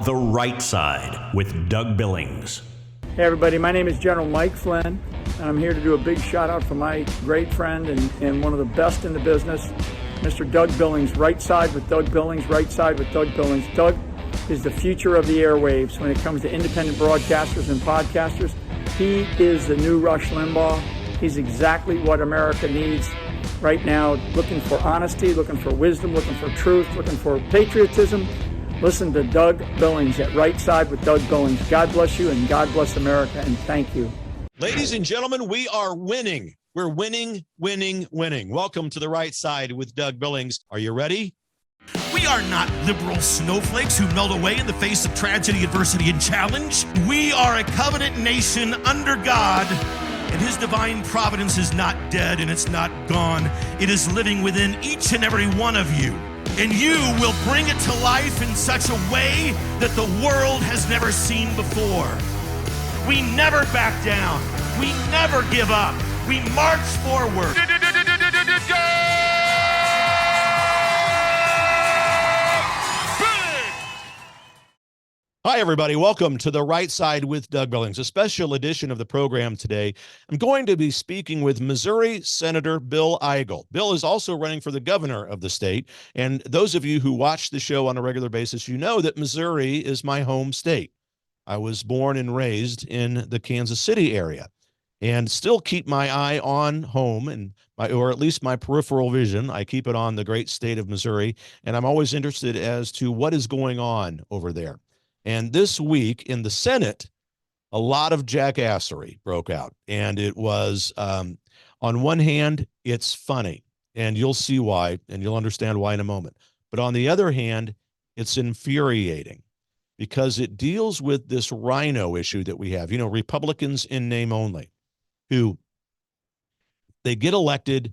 The Right Side with Doug Billings. Hey everybody, my name is General Mike Flynn, and I'm here to do a big shout out for my great friend and one of the best in the business, Mr. Doug Billings. Right Side with Doug Billings, Right Side with Doug Billings. Doug is the future of the airwaves when it comes to independent broadcasters and podcasters. He is the new Rush Limbaugh. He's exactly what America needs right now, looking for honesty, looking for wisdom, looking for truth, looking for patriotism. Listen to Doug Billings at Right Side with Doug Billings. God bless you and God bless America, and thank you. Ladies and gentlemen, we are winning. We're winning, winning, winning. Welcome to The Right Side with Doug Billings. Are you ready? We are not liberal snowflakes who melt away in the face of tragedy, adversity, and challenge. We are a covenant nation under God, and his divine providence is not dead and it's not gone. It is living within each and every one of you. And you will bring it to life in such a way that the world has never seen before. We never back down. We never give up. We march forward. Hi, everybody. Welcome to The Right Side with Doug Billings, a special edition of the program today. I'm going to be speaking with Missouri Senator Bill Eigel. Bill is also running for the governor of the state. And those of you who watch the show on a regular basis, you know that Missouri is my home state. I was born and raised in the Kansas City area and still keep my eye on home and or at least my peripheral vision. I keep it on the great state of Missouri, and I'm always interested as to what is going on over there. And this week in the Senate, a lot of jackassery broke out. And it was, on one hand, it's funny, and you'll see why, and you'll understand why in a moment. But on the other hand, it's infuriating because it deals with this RINO issue that we have. You know, Republicans in name only, who they get elected,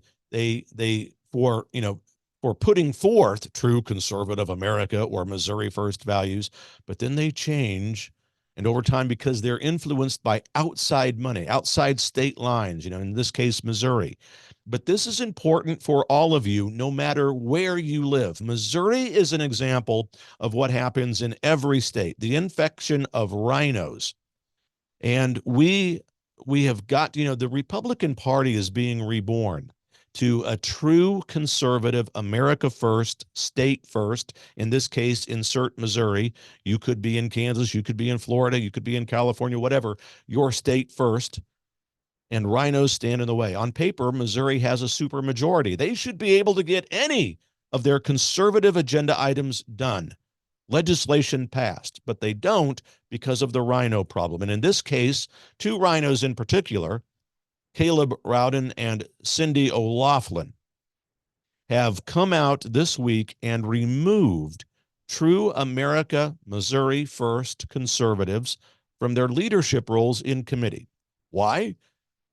for putting forth true conservative America or Missouri First values, but then they change, and over time, because they're influenced by outside money, outside state lines, you know, in this case, Missouri. But this is important for all of you, no matter where you live. Missouri is an example of what happens in every state, the infection of RINOs. And we have got, you know, the Republican Party is being reborn to a true conservative, America first, state first. In this case, insert Missouri. You could be in Kansas, you could be in Florida, you could be in California, whatever. Your state first. And RINOs stand in the way. On paper, Missouri has a supermajority. They should be able to get any of their conservative agenda items done. Legislation passed, but they don't because of the RINO problem. And in this case, two RINOs in particular, Caleb Rowden and Cindy O'Laughlin, have come out this week and removed true America, Missouri First conservatives from their leadership roles in committee. Why?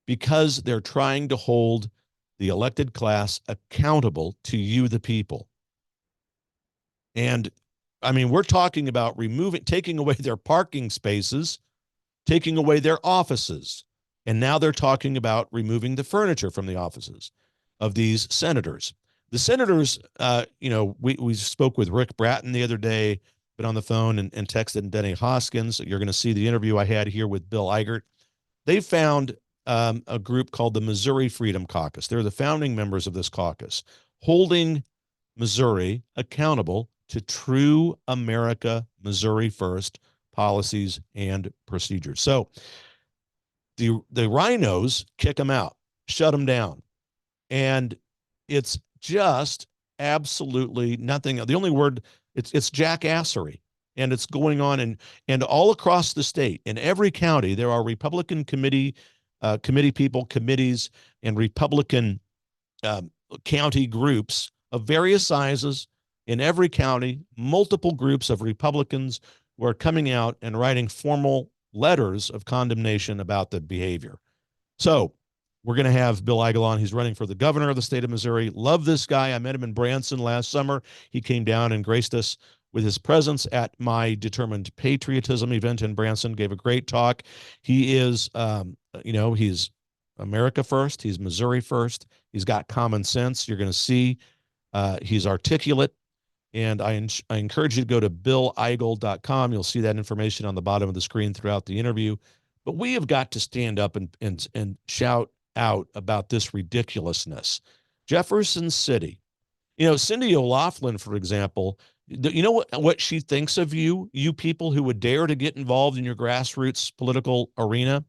Because they're trying to hold the elected class accountable to you, the people. And I mean, we're talking about taking away their parking spaces, taking away their offices. And now they're talking about removing the furniture from the offices of these senators. The senators, we spoke with Rick Bratton the other day, been on the phone and texted Denny Hoskins. You're going to see the interview I had here with Bill Eigel. They found a group called the Missouri Freedom Caucus. They're the founding members of this caucus, holding Missouri accountable to true America, Missouri First policies and procedures. So the RINOs kick them out, shut them down. And it's just absolutely nothing. The only word, it's jackassery. And it's going on and all across the state. In every county, there are Republican committee people, committees, and Republican county groups of various sizes in every county, multiple groups of Republicans who are coming out and writing formal letters of condemnation about the behavior. So we're going to have Bill Eigel on. He's running for the governor of the state of Missouri. Love this guy. I met him in Branson last summer. He came down and graced us with his presence at my Determined Patriotism event in Branson, gave a great talk. He is, he's America first. He's Missouri first. He's got common sense. You're going to see he's articulate. And I encourage you to go to billeigel.com. You'll see that information on the bottom of the screen throughout the interview. But we have got to stand up and shout out about this ridiculousness. Jefferson City, Cindy O'Loughlin, for example, you know what she thinks of you people who would dare to get involved in your grassroots political arena.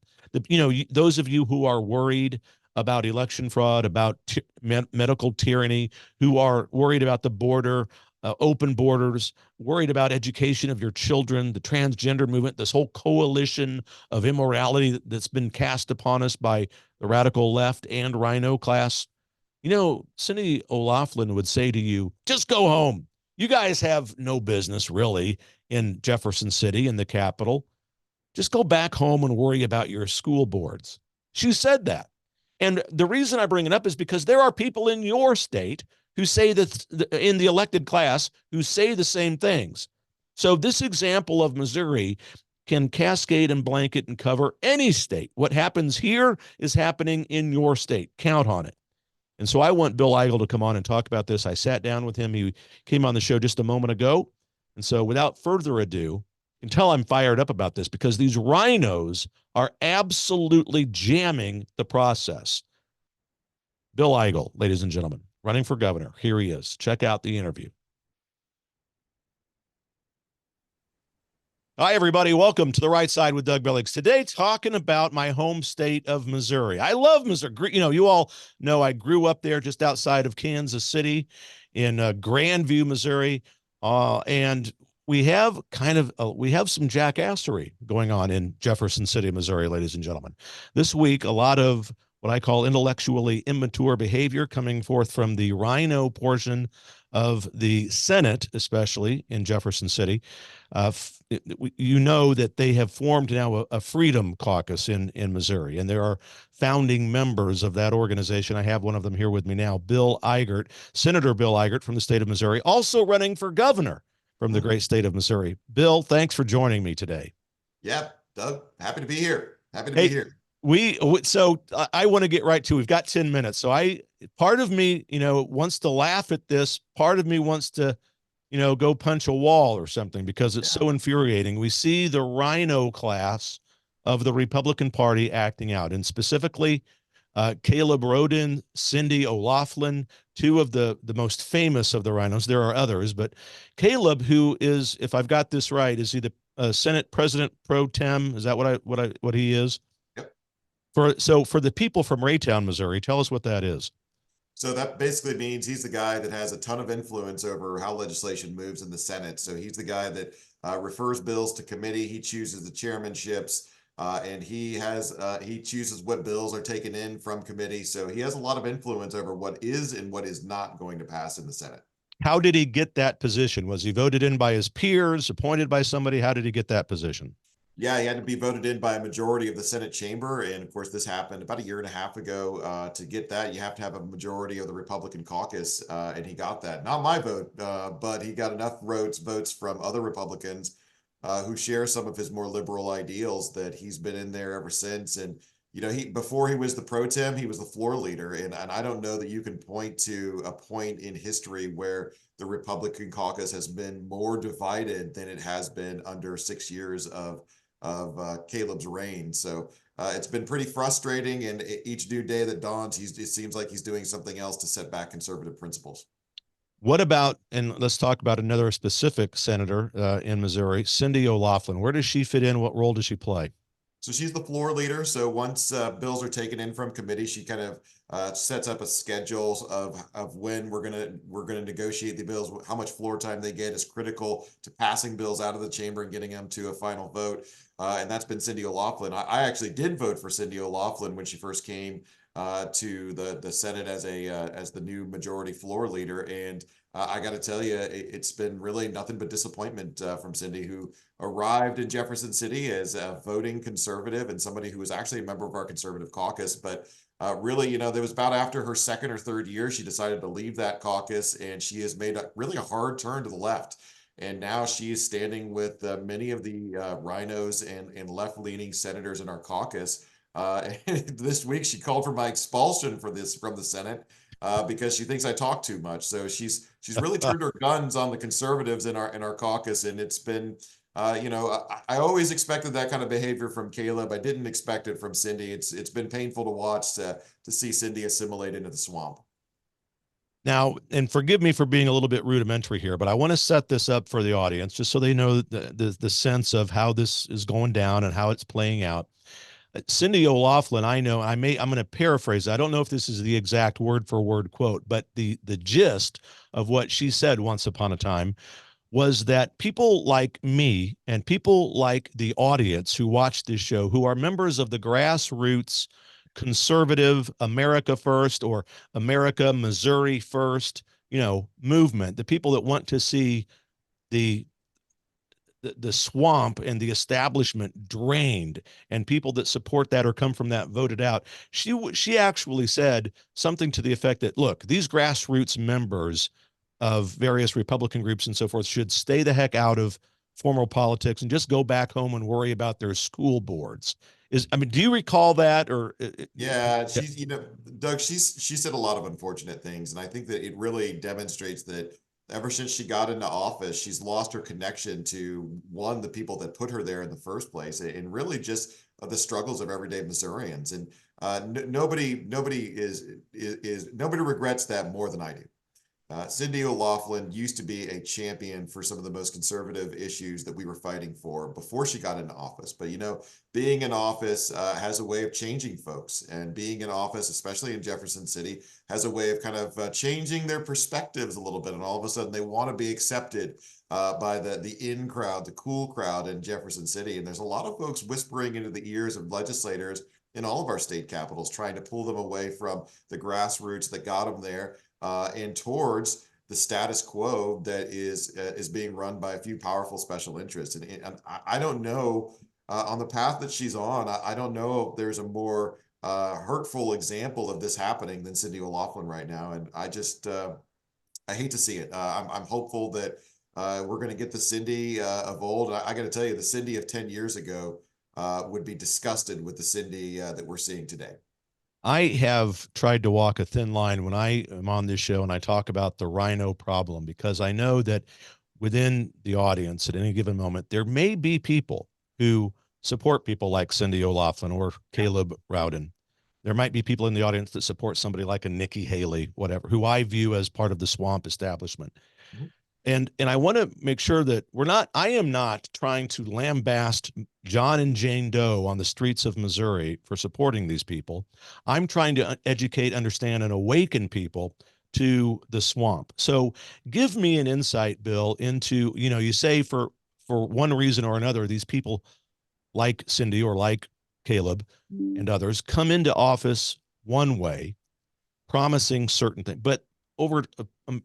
Those of you who are worried about election fraud, about medical tyranny, who are worried about the border, open borders, worried about education of your children, the transgender movement, this whole coalition of immorality that's been cast upon us by the radical left and Rhino class. Cindy O'Loughlin would say to you, just go home. You guys have no business really in Jefferson City, in the capital. Just go back home and worry about your school boards. She said that. And the reason I bring it up is because there are people in your state who say that in the elected class who say the same things. So this example of Missouri can cascade and blanket and cover any state. What happens here is happening in your state. Count on it. And so I want Bill Eigel to come on and talk about this. I sat down with him. He came on the show just a moment ago. And so without further ado, you can tell I'm fired up about this because these RINOs are absolutely jamming the process. Bill Eigel, ladies and gentlemen, running for governor. Here he is. Check out the interview. Hi, everybody. Welcome to The Right Side with Doug Billings. Today, talking about my home state of Missouri. I love Missouri. You all know I grew up there just outside of Kansas City in Grandview, Missouri. And we have we have some jackassery going on in Jefferson City, Missouri, ladies and gentlemen. This week, a lot of what I call intellectually immature behavior coming forth from the Rhino portion of the Senate, especially in Jefferson City. That they have formed now a Freedom Caucus in Missouri, and there are founding members of that organization. I have one of them here with me now, Bill Eigert, Senator Bill Eigert from the state of Missouri, also running for governor from the great state of Missouri. Bill, thanks for joining me today. Yeah, Doug, happy to be here. Happy to be here. So I want to get right to, we've got 10 minutes. So part of me, wants to laugh at this. Part of me wants to, go punch a wall or something because it's so infuriating. We see the Rhino class of the Republican Party acting out, and specifically Caleb Rodin, Cindy O'Loughlin, two of the most famous of the RINOs. There are others, but Caleb, who is, if I've got this right, is he the Senate President pro tem? Is that what he is? So for the people from Raytown, Missouri, tell us what that is. So that basically means he's the guy that has a ton of influence over how legislation moves in the Senate. So he's the guy that refers bills to committee. He chooses the chairmanships, and he chooses what bills are taken in from committee. So he has a lot of influence over what is and what is not going to pass in the Senate. How did he get that position? Was he voted in by his peers, appointed by somebody? How did he get that position? Yeah, he had to be voted in by a majority of the Senate chamber. And of course, this happened about a year and a half ago. To get that, you have to have a majority of the Republican caucus. And he got that. Not my vote, but he got enough votes from other Republicans who share some of his more liberal ideals that he's been in there ever since. And, before he was the pro tem, he was the floor leader. And I don't know that you can point to a point in history where the Republican caucus has been more divided than it has been under 6 years of Caleb's reign. So it's been pretty frustrating, and each new day that dawns, it seems like he's doing something else to set back conservative principles. What about, and let's talk about another specific senator in Missouri, Cindy O'Loughlin. Where does she fit in? What role does she play? So she's the floor leader. So once bills are taken in from committee, she kind of sets up a schedule of when we're gonna negotiate the bills. How much floor time they get is critical to passing bills out of the chamber and getting them to a final vote. And that's been Cindy O'Loughlin. I actually did vote for Cindy O'Loughlin when she first came to the Senate as the new majority floor leader. And I got to tell you, it's been really nothing but disappointment from Cindy, who arrived in Jefferson City as a voting conservative and somebody who was actually a member of our conservative caucus. But really, there was about after her second or third year, she decided to leave that caucus, and she has made really a hard turn to the left. And now she is standing with many of the RINOs and left-leaning senators in our caucus. And this week, she called for my expulsion from the Senate. because she thinks I talk too much. So she's really turned her guns on the conservatives in our caucus, and it's been. I always expected that kind of behavior from Caleb. I didn't expect it from Cindy. It's been painful to watch to see Cindy assimilate into the swamp. Now, and forgive me for being a little bit rudimentary here, but I want to set this up for the audience just so they know the sense of how this is going down and how it's playing out. Cindy O'Loughlin, I'm going to paraphrase. I don't know if this is the exact word for word quote, but the gist of what she said once upon a time was that people like me and people like the audience who watch this show, who are members of the grassroots conservative America First or America Missouri First, movement, the people that want to see the swamp and the establishment drained, and people that support that or come from that voted out. She actually said something to the effect that, look, these grassroots members of various Republican groups and so forth should stay the heck out of formal politics and just go back home and worry about their school boards. Do you recall that? Or yeah, she's Doug, she said a lot of unfortunate things, and I think that it really demonstrates that ever since she got into office, she's lost her connection to the people that put her there in the first place, and really just the struggles of everyday Missourians. And nobody regrets that more than I do. Cindy O'Loughlin used to be a champion for some of the most conservative issues that we were fighting for before she got into office. But, being in office has a way of changing folks, and being in office, especially in Jefferson City, has a way of kind of changing their perspectives a little bit. And all of a sudden they want to be accepted by the in crowd, the cool crowd in Jefferson City. And there's a lot of folks whispering into the ears of legislators in all of our state capitals, trying to pull them away from the grassroots that got them there. And towards the status quo that is being run by a few powerful special interests. And I don't know, on the path that she's on, I don't know if there's a more hurtful example of this happening than Cindy O'Loughlin right now. And I just, I hate to see it. I'm hopeful that we're going to get the Cindy of old. I got to tell you, the Cindy of 10 years ago would be disgusted with the Cindy that we're seeing today. I have tried to walk a thin line when I am on this show and I talk about the Rhino problem, because I know that within the audience at any given moment, there may be people who support people like Cindy O'Loughlin or Caleb Rowden. There might be people in the audience that support somebody like a Nikki Haley, whatever, who I view as part of the swamp establishment. Mm-hmm. And I want to make sure that I am not trying to lambaste John and Jane Doe on the streets of Missouri for supporting these people. I'm trying to educate, understand, and awaken people to the swamp. So give me an insight, Bill, into, you say for one reason or another, these people like Cindy or like Caleb and others come into office one way, promising certain things, but over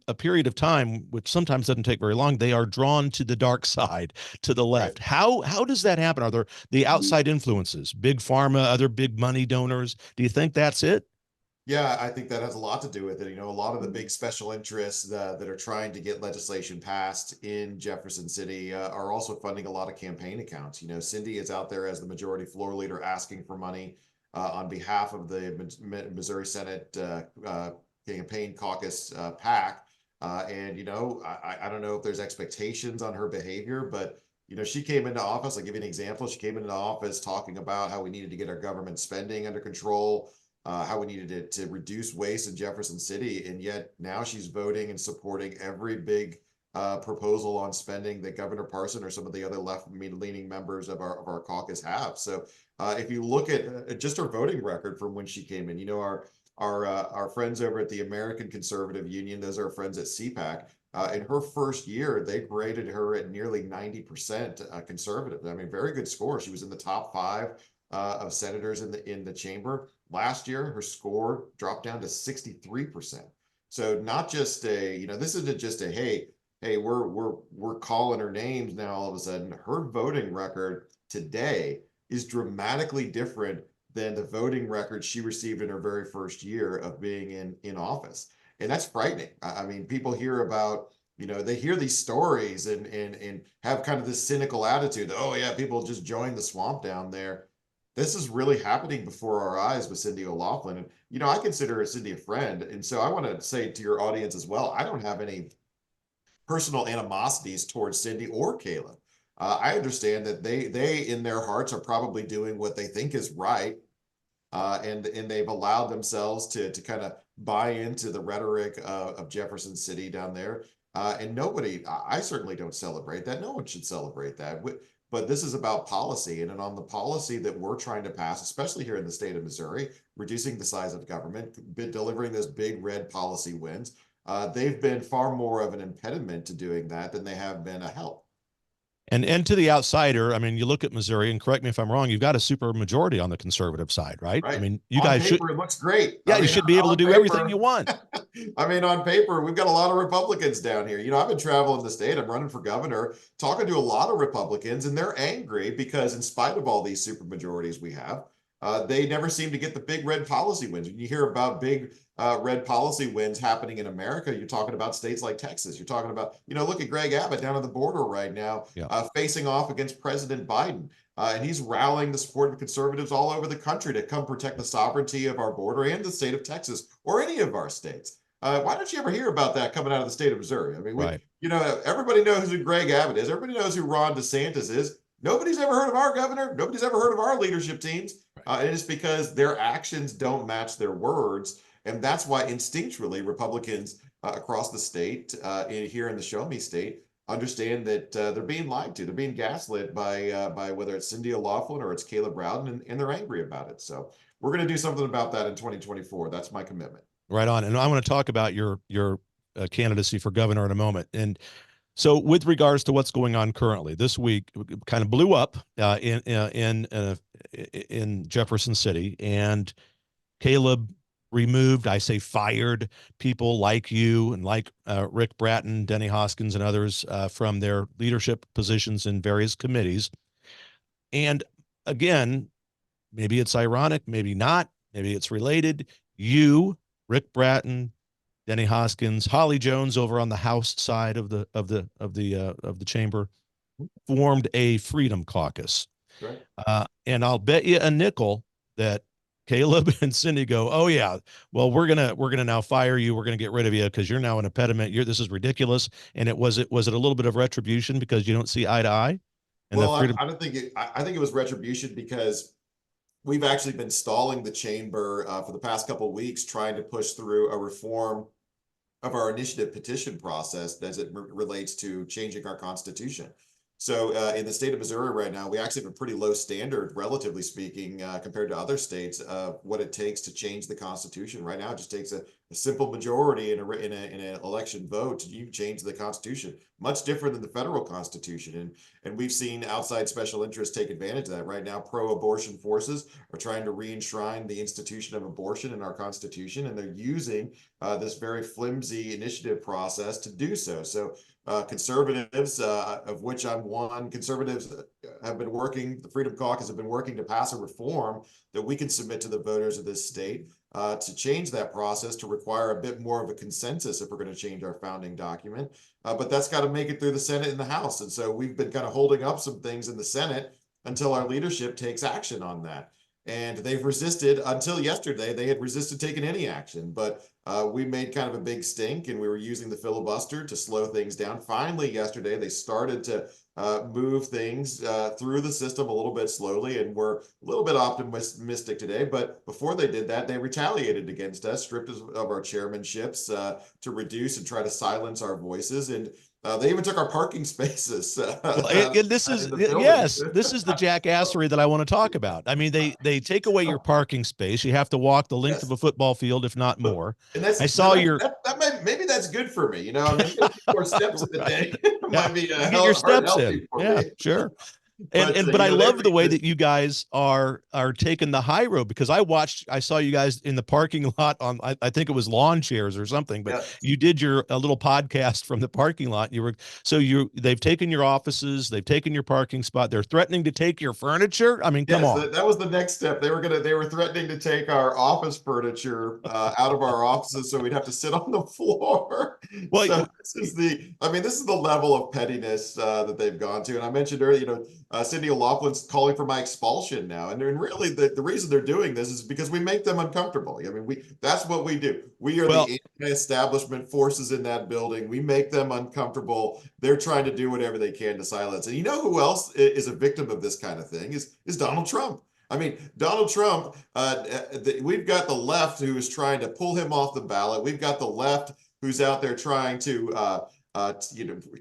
a period of time, which sometimes doesn't take very long, they are drawn to the dark side, to the left. Right. How does that happen? Are there the outside influences, big pharma, other big money donors? Do you think that's it? Yeah, I think that has a lot to do with it. A lot of the big special interests that are trying to get legislation passed in Jefferson City are also funding a lot of campaign accounts. Cindy is out there as the majority floor leader asking for money on behalf of the Missouri Senate campaign caucus PAC. And, I don't know if there's expectations on her behavior, but, she came into office. I'll give you an example. She came into office talking about how we needed to get our government spending under control, how we needed to reduce waste in Jefferson City. And yet now she's voting and supporting every big proposal on spending that Governor Parson or some of the other left-leaning members of our caucus have. So if you look at just her voting record from when she came in, our friends over at the American Conservative Union, those are our friends at CPAC. In her first year, they graded her at nearly 90% conservative. I mean, very good score. She was in the top 5 of senators in the chamber. Last year, her score dropped down to 63%. So not just this isn't just a hey, we're calling her names now. All of a sudden, her voting record today is dramatically different than the voting record she received in her very first year of being in office. And that's frightening. I mean, people hear about, they hear these stories and have kind of this cynical attitude that, oh yeah, people just join the swamp down there. this is really happening before our eyes with Cindy O'Loughlin. And, I consider Cindy a friend. And so I want to say to your audience as well, I don't have any personal animosities towards Cindy or Caleb. I understand that they in their hearts are probably doing what they think is right. And they've allowed themselves to kind of buy into the rhetoric of Jefferson City down there. And I certainly don't celebrate that. No one should celebrate that. But this is about policy, and on the policy that we're trying to pass, especially here in the state of Missouri, reducing the size of government, delivering those big red policy wins. They've been far more of an impediment to doing that than they have been a help. And to the outsider, I mean, you look at Missouri, and correct me if I'm wrong, you've got a super majority on the conservative side, right? Right. I mean, you on guys paper, should. It looks great. Yeah, you should be able to do paper, everything you want. I mean, on paper, we've got a lot of Republicans down here. I've been traveling the state. I'm running for governor, talking to a lot of Republicans, and they're angry because in spite of all these super majorities we have, they never seem to get the big red policy wins. When you hear about big red policy wins happening in America, you're talking about states like Texas. You're talking about, look at Greg Abbott down at the border right now, facing off against President Biden. And he's rallying the support of conservatives all over the country to come protect the sovereignty of our border and the state of Texas or any of our states. Why don't you ever hear about that coming out of the state of Missouri? I mean, everybody knows who Greg Abbott is. Everybody knows who Ron DeSantis is. Nobody's ever heard of our governor. Nobody's ever heard of our leadership teams. And it's because their actions don't match their words. And that's why instinctually Republicans across the state, here in the Show Me state, understand that they're being lied to. They're being gaslit by whether it's Cindy O'Loughlin or it's Caleb Rowden, and they're angry about it. So we're going to do something about that in 2024. That's my commitment. Right on. And I want to talk about your candidacy for governor in a moment. And so with regards to what's going on currently, this week kind of blew up in Jefferson City, and Caleb fired people like you and like Rick Bratton, Denny Hoskins, and others from their leadership positions in various committees. And again, maybe it's ironic, maybe not, maybe it's related. You, Rick Bratton, Denny Hoskins, Holly Jones over on the House side of the chamber formed a Freedom Caucus. Right. And I'll bet you a nickel that Caleb and Cindy go, oh yeah, well, we're gonna now fire you. We're gonna get rid of you because you're now an impediment. This is ridiculous. And was it a little bit of retribution because you don't see eye to eye? And well, I don't think I think it was retribution because we've actually been stalling the chamber for the past couple of weeks, trying to push through a reform of our initiative petition process as it relates to changing our Constitution. So in the state of Missouri right now, we actually have a pretty low standard, relatively speaking, compared to other states of what it takes to change the Constitution. Right now, it just takes a simple majority in an election vote. You change the Constitution, much different than the federal Constitution. And we've seen outside special interests take advantage of that. Right now, pro-abortion forces are trying to re-enshrine the institution of abortion in our Constitution, and they're using this very flimsy initiative process to do so. So conservatives, of which I'm one, conservatives have been working, the Freedom Caucus have been working to pass a reform that we can submit to the voters of this state to change that process, to require a bit more of a consensus if we're going to change our founding document. But that's got to make it through the Senate and the House. And so we've been kind of holding up some things in the Senate until our leadership takes action on that. And they've resisted until yesterday. They had resisted taking any action, but we made kind of a big stink, and we were using the filibuster to slow things down. Finally, yesterday, they started to move things through the system a little bit slowly, and we're a little bit optimistic today. But before they did that, they retaliated against us, stripped us of our chairmanships to reduce and try to silence our voices. And they even took our parking spaces. This is the jackassery that I want to talk about. I mean, they take away your parking space. You have to walk the length of a football field, if not more. And maybe that's good for me. I mean, 4 steps in the day might be get your steps in. Yeah, sure. But I love the way that you guys are taking the high road, because I saw you guys in the parking lot on, I think it was lawn chairs or something, but you did a little podcast from the parking lot. They've taken your offices, they've taken your parking spot. They're threatening to take your furniture. I mean, come on. That was the next step. They were threatening to take our office furniture out of our offices, so we'd have to sit on the floor. Well, so this is the level of pettiness that they've gone to. And I mentioned earlier, Cindy O'Loughlin's calling for my expulsion now. And really the reason they're doing this is because we make them uncomfortable. I mean, that's what we do. We are the anti-establishment forces in that building. We make them uncomfortable. They're trying to do whatever they can to silence. And you know who else is a victim of this kind of thing is Donald Trump. I mean, Donald Trump, we've got the left who is trying to pull him off the ballot. We've got the left who's out there trying to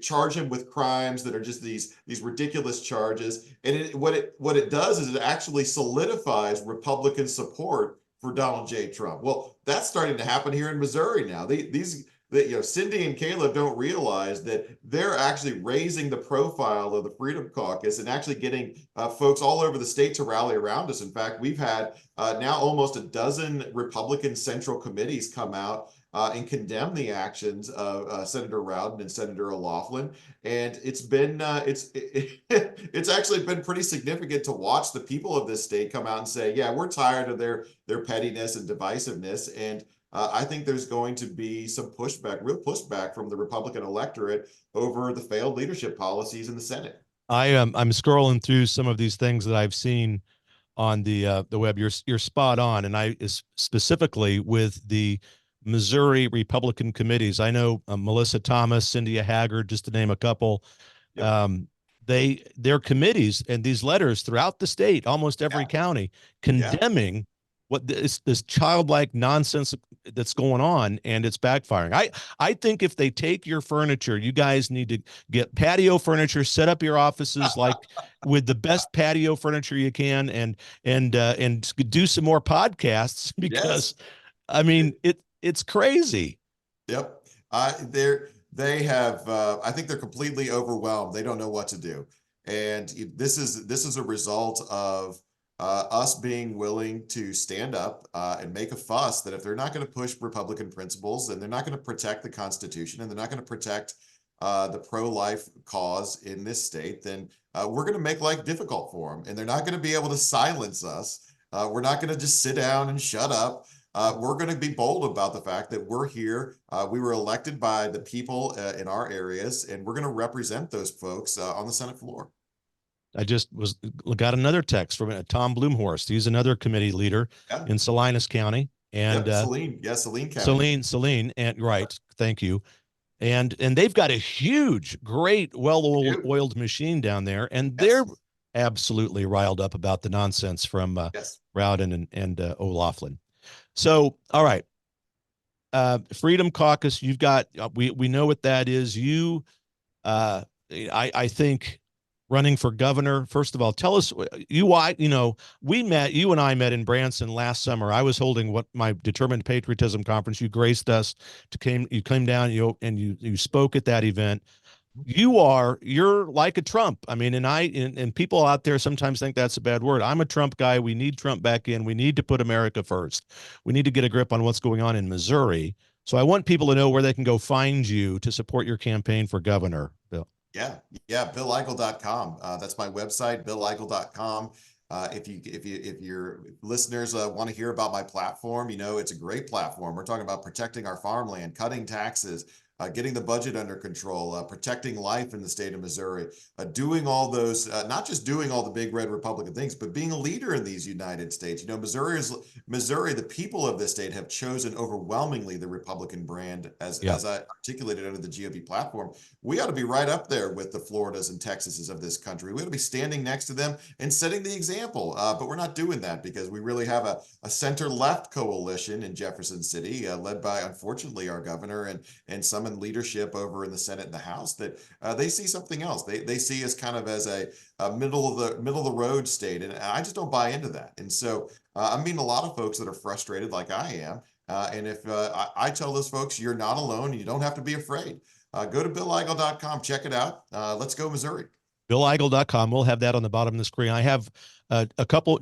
charge him with crimes that are just these ridiculous charges. And what it does is it actually solidifies Republican support for Donald J. Trump. Well, that's starting to happen here in Missouri now. Cindy and Caleb don't realize that they're actually raising the profile of the Freedom Caucus and actually getting folks all over the state to rally around us. In fact, we've had now almost a dozen Republican Central Committees come out and condemn the actions of Senator Rowden and Senator O'Loughlin, and it's been it's actually been pretty significant to watch the people of this state come out and say, yeah, we're tired of their pettiness and divisiveness, and I think there's going to be some real pushback from the Republican electorate over the failed leadership policies in the Senate. I'm scrolling through some of these things that I've seen on the web. You're spot on, and specifically with the Missouri Republican committees. I know Melissa Thomas, Cynthia Haggard, just to name a couple. Yep. Their committees and these letters throughout the state, almost every county, condemning what this childlike nonsense that's going on, and it's backfiring. I think if they take your furniture, you guys need to get patio furniture, set up your offices like with the best patio furniture you can, and do some more podcasts, because I mean it's crazy. Yep. They have I think they're completely overwhelmed. They don't know what to do. And this is a result of us being willing to stand up and make a fuss that if they're not going to push Republican principles, and they're not going to protect the Constitution, and they're not going to protect the pro-life cause in this state, then we're going to make life difficult for them. And they're not going to be able to silence us. We're not going to just sit down and shut up. We're going to be bold about the fact that we're here. We were elected by the people in our areas, and we're going to represent those folks on the Senate floor. I just got another text from Tom Bloomhorst. He's another committee leader in Salinas County, and Saline County. Saline, and right. Thank you. And they've got a huge, great, well-oiled machine down there, and they're absolutely riled up about the nonsense from Rowden and O'Loughlin. So, all right, Freedom Caucus. You've got we know what that is. You, I think. Running for governor, first of all, tell us you and I met in Branson last summer. I was holding what my Determined Patriotism conference. You graced us you came down, and you spoke at that event. You're like a Trump. I mean, and people out there sometimes think that's a bad word. I'm a Trump guy. We need Trump back in. We need to put America first. We need to get a grip on what's going on in Missouri. So I want people to know where they can go find you to support your campaign for governor, Bill. Yeah, BillEigel.com. That's my website, BillEigel.com. If your listeners want to hear about my platform, it's a great platform. We're talking about protecting our farmland, cutting taxes, getting the budget under control, protecting life in the state of Missouri, doing all those, not just doing all the big red Republican things, but being a leader in these United States. Missouri, the people of this state have chosen overwhelmingly the Republican brand, as I articulated under the GOP platform. We ought to be right up there with the Floridas and Texases of this country. We ought to be standing next to them and setting the example. But we're not doing that because we really have a center-left coalition in Jefferson City, led by, unfortunately, our governor and some in leadership over in the Senate and the House, that they see something else. They see us kind of as a middle of the road state, and I just don't buy into that. And so I'm meeting a lot of folks that are frustrated, like I am. And if I tell those folks, you're not alone, and you don't have to be afraid. Go to BillEigel.com, check it out. Let's go, Missouri. BillEigel.com. We'll have that on the bottom of the screen. I have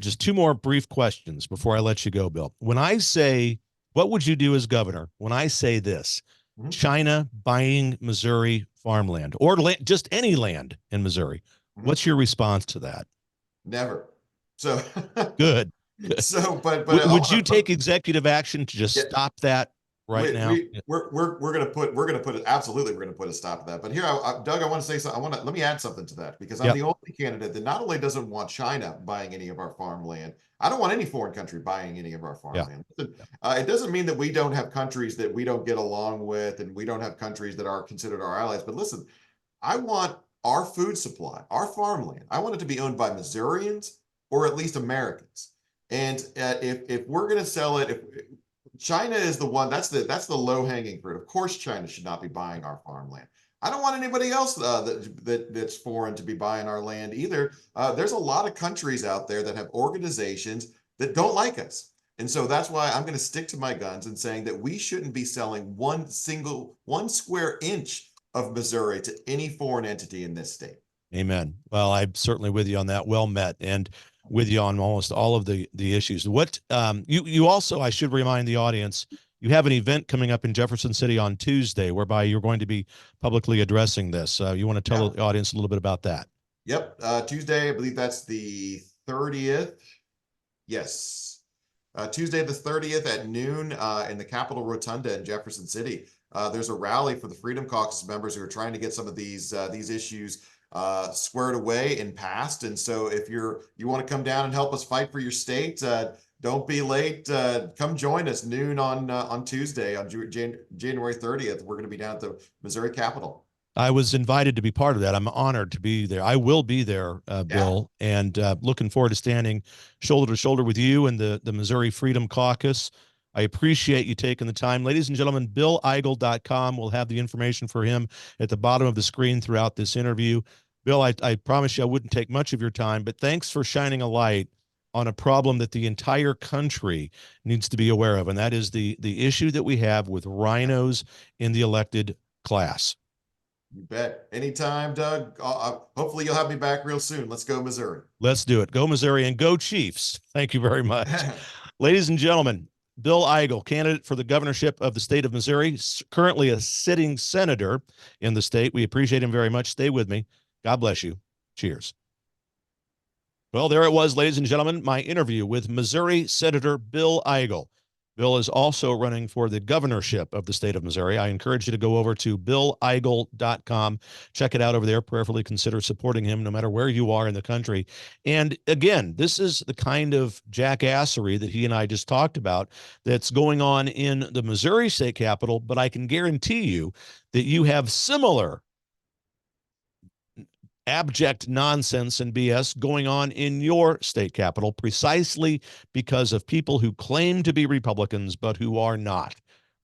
just two more brief questions before I let you go, Bill. When I say, what would you do as governor? When I say this, China buying Missouri farmland or just any land in Missouri, what's your response to that? Never. So good. So, but would you take executive action to just stop that? right now. We're gonna put absolutely we're gonna put a stop to that. But here, Doug, I want to say something. Let me add something to that, because I'm the only candidate that not only doesn't want China buying any of our farmland. I don't want any foreign country buying any of our farmland. It doesn't mean that we don't have countries that we don't get along with, and we don't have countries that are considered our allies. But listen, I want our food supply, our farmland, I want it to be owned by Missourians, or at least Americans. And if we're going to sell it, if China is the one, that's the low hanging fruit. Of course, China should not be buying our farmland. I don't want anybody else that's foreign to be buying our land either. There's a lot of countries out there that have organizations that don't like us. And so that's why I'm going to stick to my guns and saying that we shouldn't be selling one square inch of Missouri to any foreign entity in this state. Amen. Well, I'm certainly with you on that. Well met, and with you on almost all of the issues. What you also, I should remind the audience, you have an event coming up in Jefferson City on Tuesday, whereby you're going to be publicly addressing this. You want to tell the audience a little bit about that? Yep. Tuesday, I believe that's the 30th. Yes. Tuesday the 30th at noon in the Capitol Rotunda in Jefferson City. There's a rally for the Freedom Caucus members who are trying to get some of these issues squared away and passed. And so if you want to come down and help us fight for your state, don't be late. Come join us noon on Tuesday, on January 30th. We're going to be down at the Missouri Capitol. I was invited to be part of that. I'm honored to be there. I will be there, Bill, and looking forward to standing shoulder to shoulder with you and the Missouri Freedom Caucus. I appreciate you taking the time. Ladies and gentlemen, BillEigel.com. We'll have the information for him at the bottom of the screen throughout this interview. Bill, I promise you I wouldn't take much of your time, but thanks for shining a light on a problem that the entire country needs to be aware of, and that is the issue that we have with rhinos in the elected class. You bet. Anytime, Doug. Hopefully you'll have me back real soon. Let's go, Missouri. Let's do it. Go, Missouri, and go Chiefs. Thank you very much. Ladies and gentlemen, Bill Eigel, candidate for the governorship of the state of Missouri, currently a sitting senator in the state. We appreciate him very much. Stay with me. God bless you. Cheers. Well, there it was, ladies and gentlemen, my interview with Missouri Senator Bill Eigel. Bill is also running for the governorship of the state of Missouri. I encourage you to go over to BillEigel.com. Check it out over there. Prayerfully consider supporting him no matter where you are in the country. And again, this is the kind of jackassery that he and I just talked about that's going on in the Missouri state capitol, but I can guarantee you that you have similar abject nonsense and BS going on in your state capitol, precisely because of people who claim to be Republicans, but who are not.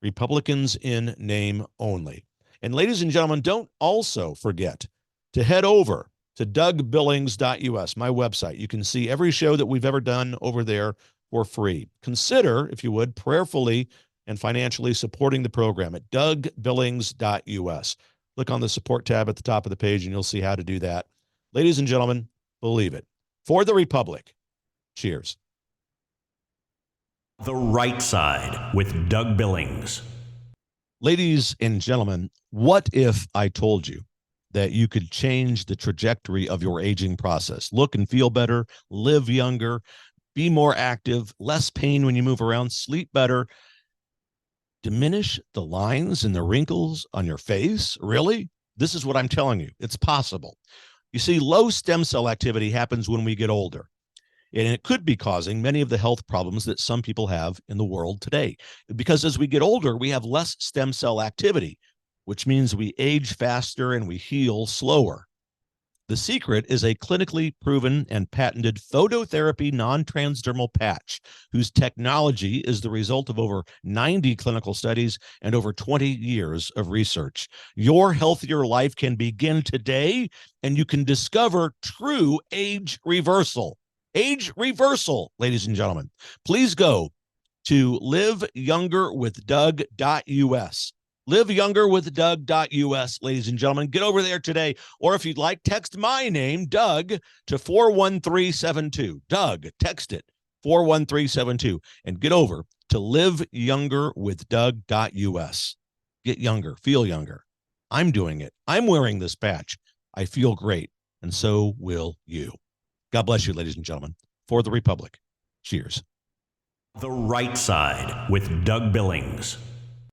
Republicans in name only. And ladies and gentlemen, don't also forget to head over to DougBillings.us, my website. You can see every show that we've ever done over there for free. Consider, if you would, prayerfully and financially supporting the program at DougBillings.us. Click on the support tab at the top of the page and you'll see how to do that. Ladies and gentlemen, believe it. For the Republic, cheers. The Right Side with Doug Billings. Ladies and gentlemen, what if I told you that you could change the trajectory of your aging process? Look and feel better, live younger, be more active, less pain when you move around, sleep better, diminish the lines and the wrinkles on your face? Really? This is what I'm telling you. It's possible. You see, low stem cell activity happens when we get older, and it could be causing many of the health problems that some people have in the world today. Because as we get older, we have less stem cell activity, which means we age faster and we heal slower. The secret is a clinically proven and patented phototherapy non-transdermal patch, whose technology is the result of over 90 clinical studies and over 20 years of research. Your healthier life can begin today, and you can discover true age reversal. Age reversal, ladies and gentlemen. Please go to liveyoungerwithdoug.us. liveyoungerwithdoug.us, ladies and gentlemen. Get over there today. Or if you'd like, text my name, Doug, to 41372. Doug, text it, 41372. And get over to liveyoungerwithdoug.us. Get younger, feel younger. I'm doing it. I'm wearing this patch. I feel great. And so will you. God bless you, ladies and gentlemen. For the Republic, cheers. The Right Side with Doug Billings.